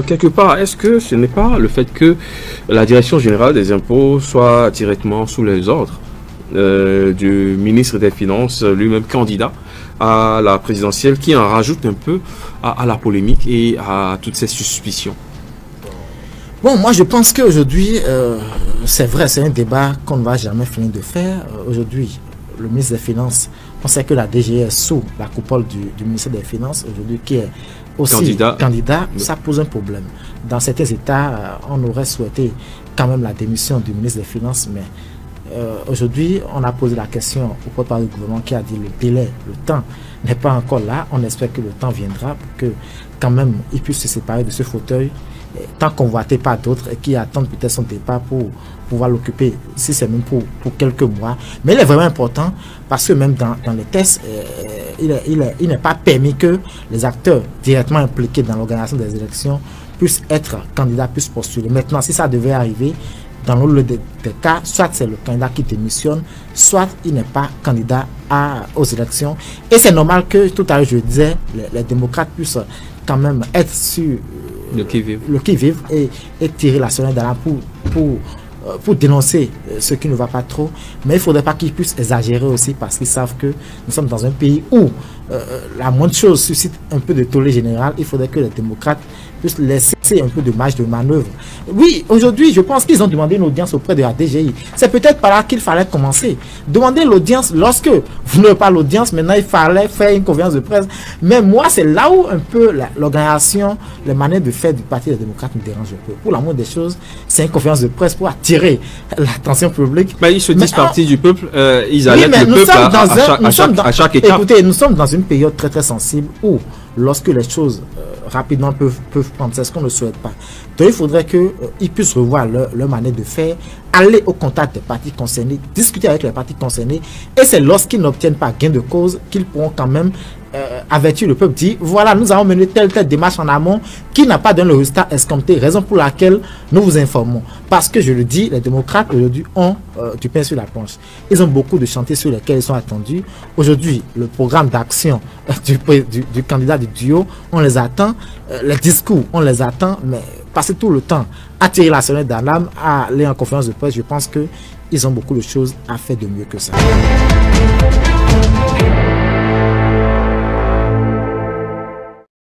Quelque part, est-ce que ce n'est pas le fait que la Direction générale des impôts soit directement sous les ordres du ministre des Finances, lui-même candidat à la présidentielle, qui en rajoute un peu à la polémique et à toutes ces suspicions? Bon, moi je pense qu'aujourd'hui, c'est vrai, c'est un débat qu'on ne va jamais finir de faire. Aujourd'hui, le ministre des Finances, on sait que la DGI est sous la coupole du ministère des Finances, aujourd'hui, qui est aussi candidat, ça pose un problème. Dans certains États, on aurait souhaité quand même la démission du ministre des Finances, mais aujourd'hui, on a posé la question au porte-parole du gouvernement qui a dit le délai, le temps n'est pas encore là. On espère que le temps viendra pour que quand même il puisse se séparer de ce fauteuil tant convoité par d'autres et qui attendent peut-être son départ pour pouvoir l'occuper, si c'est même pour quelques mois. Mais il est vraiment important parce que même dans les tests, il n'est pas permis que les acteurs directement impliqués dans l'organisation des élections puissent être candidats, puissent postuler. Maintenant, si ça devait arriver, dans l'autre des cas, soit c'est le candidat qui démissionne, soit il n'est pas candidat aux élections. Et c'est normal que, tout à l'heure, je disais, les démocrates puissent quand même être sur le qui-vive et tirer la sonnette d'alarme pour dénoncer ce qui ne va pas trop. Mais il ne faudrait pas qu'ils puissent exagérer aussi parce qu'ils savent que nous sommes dans un pays où la moindre chose suscite un peu de tollé général. Il faudrait que les démocrates puissent laisser un peu de marge de manœuvre. Oui, aujourd'hui, je pense qu'ils ont demandé une audience auprès de la DGI. C'est peut-être par là qu'il fallait commencer. Demander l'audience lorsque vous n'avez pas l'audience, maintenant il fallait faire une conférence de presse. Mais moi, c'est là où un peu l'organisation, les manières de faire du Parti des démocrates me dérangent un peu. Pour la moindre des choses, c'est une conférence de presse pour attirer l'attention publique. Mais ils se disent partie du peuple, ils alertent le peuple à chaque étape. Écoutez, nous sommes dans une période très très sensible où lorsque les choses rapidement peuvent prendre, c'est ce qu'on ne souhaite pas. Donc il faudrait qu'ils puissent revoir leur manière de faire, aller au contact des partis concernés, discuter avec les partis concernés, et c'est lorsqu'ils n'obtiennent pas gain de cause qu'ils pourront quand même avertir le peuple, dire voilà, nous avons mené telle démarche en amont qui n'a pas donné le résultat escompté, raison pour laquelle nous vous informons. Parce que je le dis, les démocrates aujourd'hui ont du pain sur la planche. Ils ont beaucoup de chantiers sur lesquels ils sont attendus. Aujourd'hui, le programme d'action du candidat du duo, on les attend, les discours, on les attend, mais passer tout le temps à tirer la sonnette d'alarme, à aller en conférence de presse, je pense qu'ils ont beaucoup de choses à faire de mieux que ça.